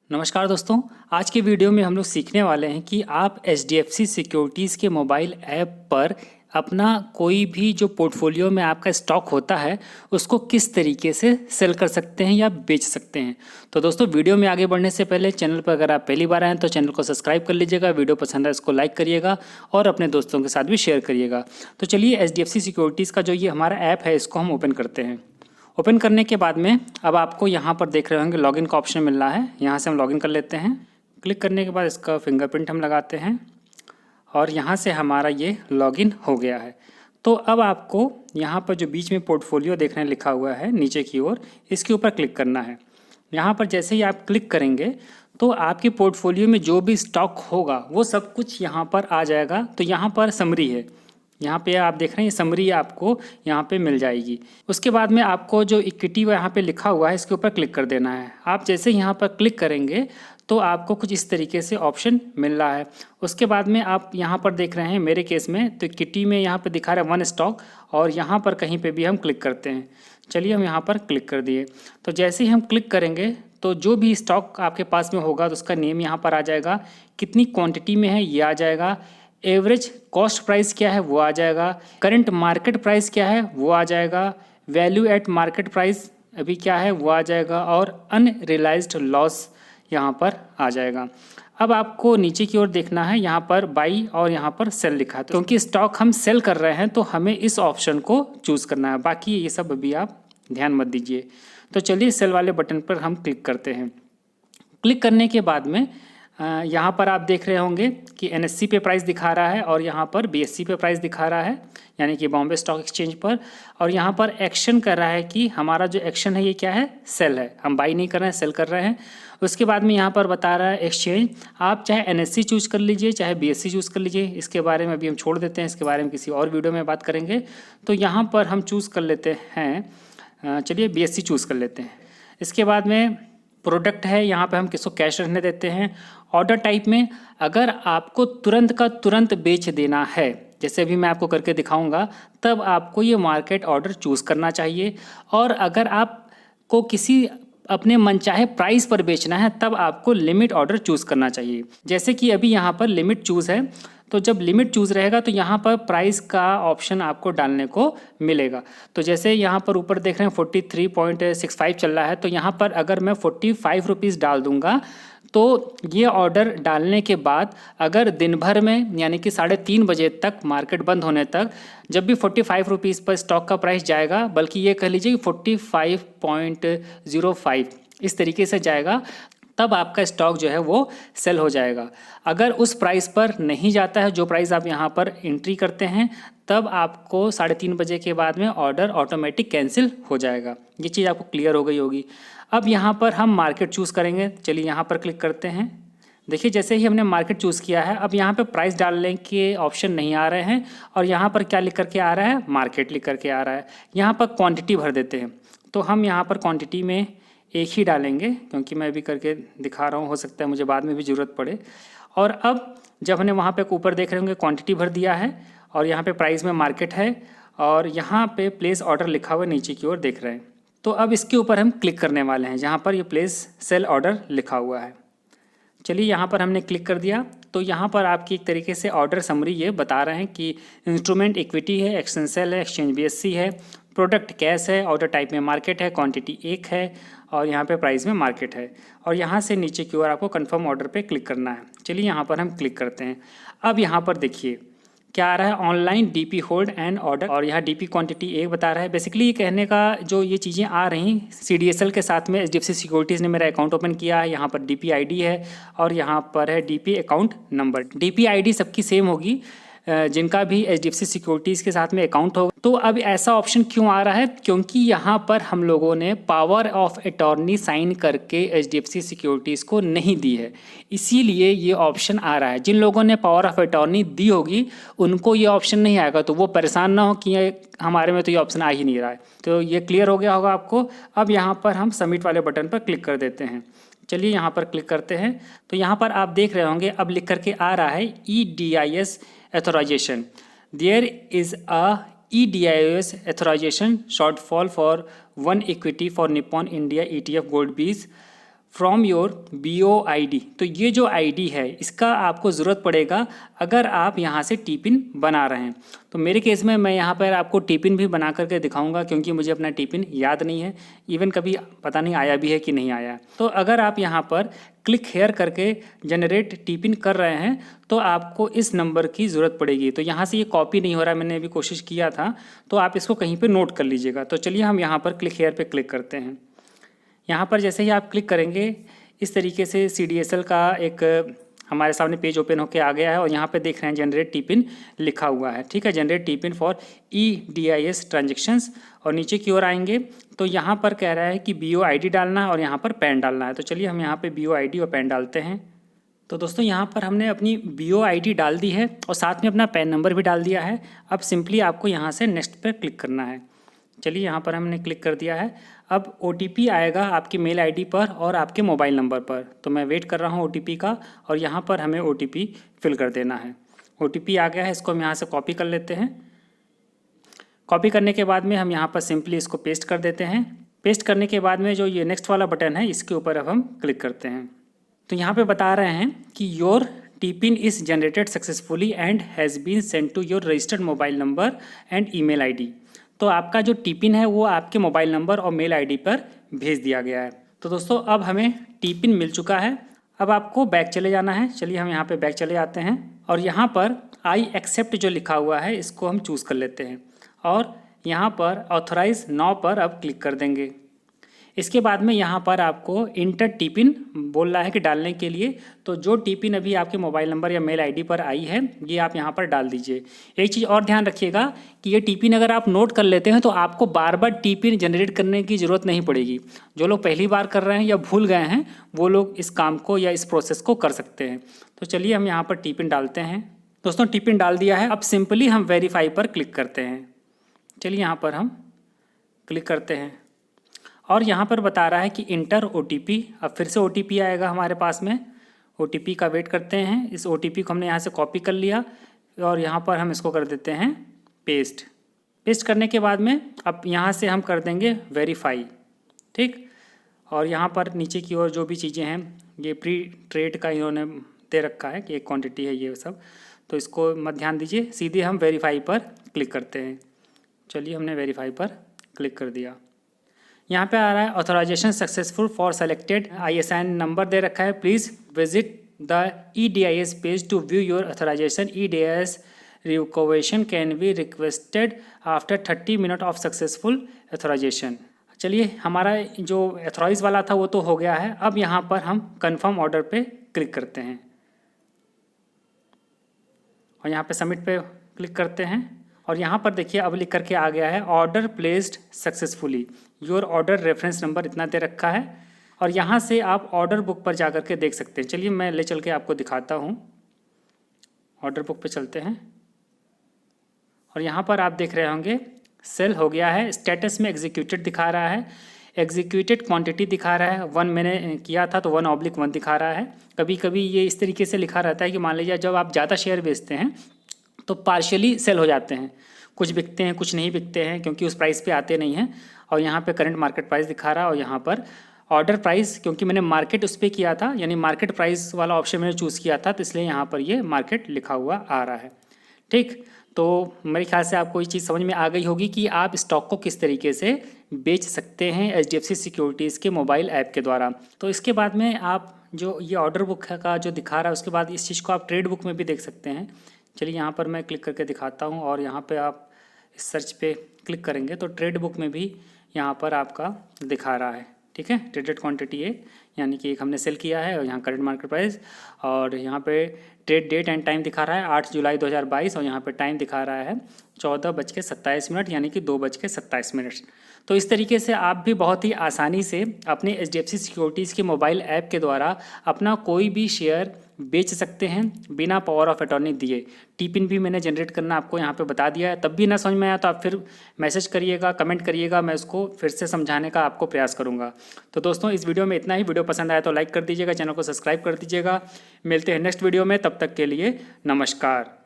नमस्कार दोस्तों। आज के वीडियो में हम लोग सीखने वाले हैं कि आप एचडीएफसी सिक्योरिटीज़ के मोबाइल ऐप पर अपना कोई भी जो पोर्टफोलियो में आपका स्टॉक होता है उसको किस तरीके से सेल कर सकते हैं या बेच सकते हैं। तो दोस्तों, वीडियो में आगे बढ़ने से पहले चैनल पर अगर आप पहली बार आए हैं तो चैनल को सब्सक्राइब कर लीजिएगा, वीडियो पसंद है इसको लाइक करिएगा और अपने दोस्तों के साथ भी शेयर करिएगा। तो चलिए, एचडीएफसी सिक्योरिटीज़ का जो ये हमारा ऐप है इसको हम ओपन करते हैं। ओपन करने के बाद में अब आपको यहाँ पर देख रहे होंगे लॉगिन का ऑप्शन मिल रहा है। यहाँ से हम लॉगिन कर लेते हैं। क्लिक करने के बाद इसका फिंगरप्रिंट हम लगाते हैं और यहाँ से हमारा ये लॉगिन हो गया है। तो अब आपको यहाँ पर जो बीच में पोर्टफोलियो देखने लिखा हुआ है नीचे की ओर, इसके ऊपर क्लिक करना है। यहाँ पर जैसे ही आप क्लिक करेंगे तो आपके पोर्टफोलियो में जो भी स्टॉक होगा वो सब कुछ यहाँ पर आ जाएगा। तो यहाँ पर समरी है, यहाँ पे आप देख रहे हैं ये समरी आपको यहाँ पे मिल जाएगी। उसके बाद में आपको जो इक्विटी यहाँ पे लिखा हुआ है इसके ऊपर क्लिक कर देना है। आप जैसे यहाँ पर क्लिक करेंगे तो आपको कुछ इस तरीके से ऑप्शन मिल रहा है। उसके बाद में आप यहाँ पर देख रहे हैं मेरे केस में तो इक्विटी में यहाँ पे दिखा रहा है 1 स्टॉक और यहाँ पर कहीं पर भी हम क्लिक करते हैं। चलिए, हम यहाँ पर क्लिक कर दिए। तो जैसे ही हम क्लिक करेंगे तो जो भी स्टॉक आपके पास में होगा तो उसका नेम यहाँ पर आ जाएगा, कितनी क्वांटिटी में है ये आ जाएगा, एवरेज कॉस्ट प्राइस क्या है वो आ जाएगा, करंट मार्केट प्राइस क्या है वो आ जाएगा, वैल्यू एट मार्केट प्राइस अभी क्या है वो आ जाएगा और अनरियलाइज्ड लॉस यहाँ पर आ जाएगा। अब आपको नीचे की ओर देखना है, यहाँ पर बाई और यहाँ पर सेल लिखा है। क्योंकि स्टॉक हम सेल कर रहे हैं तो हमें इस ऑप्शन को चूज़ करना है, बाकी ये सब अभी आप ध्यान मत दीजिए। तो चलिए, सेल वाले बटन पर हम क्लिक करते हैं। क्लिक करने के बाद में यहाँ पर आप देख रहे होंगे कि एनएससी पे प्राइस दिखा रहा है और यहाँ पर बीएससी पे प्राइस दिखा रहा है, यानी कि बॉम्बे स्टॉक एक्सचेंज पर। और यहाँ पर एक्शन कर रहा है कि हमारा जो एक्शन है ये क्या है, सेल है। हम बाई नहीं कर रहे हैं, सेल कर रहे हैं। उसके बाद में यहाँ पर बता रहा है एक्सचेंज, आप चाहे एनएससी चूज़ कर लीजिए चाहे बीएससी चूज़ कर लीजिए। इसके बारे में अभी हम छोड़ देते हैं, इसके बारे में किसी और वीडियो में बात करेंगे। तो यहाँ पर हम चूज़ कर लेते हैं, चलिए बीएससी चूज़ कर लेते हैं। इसके बाद में प्रोडक्ट है, यहाँ पे हम किसको कैश रहने देते हैं। ऑर्डर टाइप में अगर आपको तुरंत का तुरंत बेच देना है, जैसे अभी मैं आपको करके दिखाऊंगा, तब आपको ये मार्केट ऑर्डर चूज़ करना चाहिए। और अगर आपको किसी अपने मनचाहे प्राइस पर बेचना है तब आपको लिमिट ऑर्डर चूज़ करना चाहिए। जैसे कि अभी यहाँ पर लिमिट चूज़ है, तो जब लिमिट चूज़ रहेगा तो यहाँ पर प्राइस का ऑप्शन आपको डालने को मिलेगा। तो जैसे यहाँ पर ऊपर देख रहे हैं 43.65 चल रहा है, तो यहाँ पर अगर मैं 45 रुपीज़ डाल दूँगा तो ये ऑर्डर डालने के बाद अगर दिन भर में यानी कि 3:30 बजे तक मार्केट बंद होने तक जब भी 45 रुपीज़ पर स्टॉक का प्राइस जाएगा, बल्कि ये कह लीजिए कि 45.05 इस तरीके से जाएगा, तब आपका स्टॉक जो है वो सेल हो जाएगा। अगर उस प्राइस पर नहीं जाता है जो प्राइस आप यहाँ पर एंट्री करते हैं, तब आपको 3:30 बजे के बाद में ऑर्डर ऑटोमेटिक कैंसिल हो जाएगा। ये चीज़ आपको क्लियर हो गई होगी। अब यहाँ पर हम मार्केट चूज़ करेंगे। चलिए, यहाँ पर क्लिक करते हैं। देखिए, जैसे ही हमने मार्केट चूज़ किया है, अब यहाँ पे प्राइस डालने के ऑप्शन नहीं आ रहे हैं और यहाँ पर क्या लिख करके आ रहा है, मार्केट लिख करके आ रहा है। यहाँ पर क्वांटिटी भर देते हैं। तो हम यहाँ पर क्वांटिटी में एक ही डालेंगे, क्योंकि मैं अभी करके दिखा रहा हूँ, हो सकता है मुझे बाद में भी ज़रूरत पड़े। और अब जब हमने वहाँ पे ऊपर देख रहे होंगे क्वांटिटी भर दिया है और यहाँ पे प्राइस में मार्केट है और यहाँ पे प्लेस ऑर्डर लिखा हुआ नीचे की ओर देख रहे हैं। तो अब इसके ऊपर हम क्लिक करने वाले हैं जहाँ पर ये प्लेस सेल ऑर्डर लिखा हुआ है। चलिए, यहाँ पर हमने क्लिक कर दिया तो यहाँ पर आपकी एक तरीके से ऑर्डर समरी ये बता रहे हैं कि इंस्ट्रूमेंट इक्विटी है, एक्सचेंज सेल है, एक्सचेंज बीएससी है, प्रोडक्ट कैश है, ऑर्डर टाइप में मार्केट है, क्वांटिटी 1 है और यहाँ पे प्राइस में मार्केट है। और यहाँ से नीचे की ओर आपको कंफर्म ऑर्डर पे क्लिक करना है। चलिए, यहाँ पर हम क्लिक करते हैं। अब यहाँ पर देखिए क्या आ रहा है, online DP hold and order, और यहाँ डीपी क्वांटिटी 1 बता रहा है। बेसिकली ये कहने का जो ये चीज़ें आ रही, सीडीएसएल के साथ में एचडीएफसी सिक्योरिटीज़ ने मेरा अकाउंट ओपन किया है। यहाँ पर डीपी आईडी है और यहाँ पर है DP account number. DP ID सबकी सेम होगी जिनका भी एचडीएफसी सिक्योरिटीज़ के साथ में अकाउंट होगा। तो अब ऐसा ऑप्शन क्यों आ रहा है, क्योंकि यहाँ पर हम लोगों ने पावर ऑफ अटॉर्नी साइन करके एचडीएफसी सिक्योरिटीज़ को नहीं दी है, इसीलिए ये ऑप्शन आ रहा है। जिन लोगों ने पावर ऑफ अटॉर्नी दी होगी उनको ये ऑप्शन नहीं आएगा, तो वो परेशान ना हो कि हमारे में तो ये ऑप्शन आ ही नहीं रहा है। तो ये क्लियर हो गया होगा आपको। अब यहाँ पर हम सबमिट वाले बटन पर क्लिक कर देते हैं। चलिए, यहाँ पर क्लिक करते हैं तो यहाँ पर आप देख रहे होंगे अब लिख करके आ रहा है EDIS authorization. There is a EDIS authorization shortfall for one equity for Nippon India ETF Gold Bees from your BOID। तो ये जो ID है इसका आपको ज़रूरत पड़ेगा अगर आप यहाँ से टी पिन बना रहे हैं। तो मेरे केस में मैं यहाँ पर आपको टी पिन भी बना करके दिखाऊंगा, क्योंकि मुझे अपना टी पिन याद नहीं है, इवन कभी पता नहीं आया भी है कि नहीं आया। तो अगर आप यहाँ पर क्लिक हेयर करके जनरेट टी पिन कर रहे हैं तो आपको इस नंबर की ज़रूरत पड़ेगी। तो यहाँ से ये कॉपी नहीं हो रहा है, मैंने अभी कोशिश किया था, तो आप इसको कहीं पे नोट कर लीजिएगा। तो चलिए हम यहाँ पर क्लिक हेयर पे क्लिक करते हैं। यहाँ पर जैसे ही आप क्लिक करेंगे इस तरीके से CDSL का एक हमारे सामने पेज ओपन होके आ गया है और यहाँ पे देख रहे हैं जनरेट टी पिन लिखा हुआ है। ठीक है, generate T pin for EDIS transactions. और नीचे की ओर आएंगे तो यहाँ पर कह रहा है कि BOID डालना है और यहाँ पर पैन डालना है। तो चलिए हम यहाँ पे BOID और पैन डालते हैं। तो दोस्तों यहाँ पर हमने अपनी BOID डाल दी है और साथ में अपना पैन नंबर भी डाल दिया है। अब सिंपली आपको यहाँ से नेक्स्ट पर क्लिक करना है। चलिए यहाँ पर हमने क्लिक कर दिया है। अब OTP आएगा आपकी मेल ID पर और आपके मोबाइल नंबर पर। तो मैं वेट कर रहा हूँ OTP का और यहाँ पर हमें OTP फिल कर देना है। OTP आ गया है, इसको हम यहाँ से कॉपी कर लेते हैं। कॉपी करने के बाद में हम यहाँ पर सिंपली इसको पेस्ट कर देते हैं। पेस्ट करने के बाद में जो ये नेक्स्ट वाला बटन है इसके ऊपर अब हम क्लिक करते हैं। तो यहाँ पे बता रहे हैं कि your T pin is generated successfully and has been send to your registered mobile number and email ID। तो आपका जो टी पिन है वो आपके मोबाइल नंबर और मेल ID पर भेज दिया गया है। तो दोस्तों अब हमें टी पिन मिल चुका है। अब आपको बैक चले जाना है। चलिए हम यहाँ पे बैक चले जाते हैं और यहाँ पर आई एक्सेप्ट जो लिखा हुआ है इसको हम चूज़ कर लेते हैं और यहाँ पर ऑथराइज नाउ पर अब क्लिक कर देंगे। इसके बाद में यहाँ पर आपको इंटर टी पिन बोल रहा है कि डालने के लिए। तो जो टी पिन अभी आपके मोबाइल नंबर या मेल ID पर आई है ये आप यहाँ पर डाल दीजिए। एक चीज़ और ध्यान रखिएगा कि ये टी पिन अगर आप नोट कर लेते हैं तो आपको बार बार टी पिन जनरेट करने की ज़रूरत नहीं पड़ेगी। जो लोग पहली बार कर रहे हैं या भूल गए हैं वो लोग इस काम को या इस प्रोसेस को कर सकते हैं। तो चलिए हम यहाँ पर टी पिन डालते हैं। दोस्तों टी पिन डाल दिया है। अब सिंपली हम वेरीफाई पर क्लिक करते हैं। चलिए यहाँ पर हम क्लिक करते हैं और यहाँ पर बता रहा है कि इंटर OTP। अब फिर से OTP आएगा हमारे पास में। OTP का वेट करते हैं। इस OTP को हमने यहाँ से कॉपी कर लिया और यहाँ पर हम इसको कर देते हैं पेस्ट। पेस्ट करने के बाद में अब यहाँ से हम कर देंगे वेरीफाई। ठीक, और यहाँ पर नीचे की ओर जो भी चीज़ें हैं ये प्री ट्रेड का इन्होंने दे रखा है कि एक क्वान्टिटी है ये सब, तो इसको मत ध्यान दीजिए। सीधे हम वेरीफाई पर क्लिक करते हैं। चलिए हमने वेरीफाई पर क्लिक कर दिया। यहाँ पे आ रहा है authorisation successful for selected ISIN number दे रखा है। Please visit the EDIS page to view your authorisation. EDIS requisition can be requested after 30 minute of successful authorisation. चलिए हमारा जो ऑथराइज वाला था वो तो हो गया है। अब यहाँ पर हम कन्फर्म ऑर्डर पे क्लिक करते हैं और यहाँ पे सबमिट पे क्लिक करते हैं और यहाँ पर देखिए अब लिख करके आ गया है order placed successfully. Your order reference number इतना दे रखा है और यहाँ से आप ऑर्डर बुक पर जा कर के देख सकते हैं। चलिए मैं ले चल के आपको दिखाता हूँ। ऑर्डर बुक पे चलते हैं और यहाँ पर आप देख रहे होंगे सेल हो गया है। स्टेटस में एग्जीक्यूटेड दिखा रहा है, एग्जीक्यूटेड क्वांटिटी दिखा रहा है। 1 मैंने किया था तो 1/1 दिखा रहा है। कभी कभी ये इस तरीके से लिखा रहता है कि मान लीजिए जब आप ज़्यादा शेयर बेचते हैं तो पार्शियली सेल हो जाते हैं, कुछ बिकते हैं कुछ नहीं बिकते हैं क्योंकि उस प्राइस पे आते नहीं हैं। और यहाँ पे करंट मार्केट प्राइस दिखा रहा है और यहाँ पर ऑर्डर प्राइस, क्योंकि मैंने मार्केट उस पर किया था यानी मार्केट प्राइस वाला ऑप्शन मैंने चूज़ किया था तो इसलिए यहाँ पर ये मार्केट लिखा हुआ आ रहा है। ठीक, तो मेरे ख्याल से आपको ये चीज़ समझ में आ गई होगी कि आप स्टॉक को किस तरीके से बेच सकते हैं HDFC सिक्योरिटीज़ के मोबाइल ऐप के द्वारा। तो इसके बाद में आप जो ये ऑर्डर बुक का जो दिखा रहा है उसके बाद इस चीज़ को आप ट्रेड बुक में भी देख सकते हैं। चलिए यहाँ पर मैं क्लिक करके दिखाता हूँ और यहाँ पे आप इस सर्च पे क्लिक करेंगे तो ट्रेड बुक में भी यहाँ पर आपका दिखा रहा है। ठीक है, ट्रेडेड क्वांटिटी है यानी कि एक हमने सेल किया है और यहाँ करंट मार्केट प्राइस और यहाँ पे ट्रेड डेट एंड टाइम दिखा रहा है 8 जुलाई 2022 और यहाँ पे टाइम दिखा रहा है 14:27 यानी कि 2:27। तो इस तरीके से आप भी बहुत ही आसानी से अपने HDFC सिक्योरिटीज़ के मोबाइल ऐप के द्वारा अपना कोई भी शेयर बेच सकते हैं बिना पावर ऑफ अटॉर्नी दिए। टी पिन भी मैंने जनरेट करना आपको यहाँ पे बता दिया है। तब भी ना समझ में आया तो आप फिर मैसेज करिएगा, कमेंट करिएगा, मैं उसको फिर से समझाने का आपको प्रयास करूँगा। तो दोस्तों इस वीडियो में इतना ही। वीडियो पसंद आया तो लाइक कर दीजिएगा, चैनल को सब्सक्राइब कर दीजिएगा। मिलते हैं नेक्स्ट वीडियो में, तब तक के लिए नमस्कार।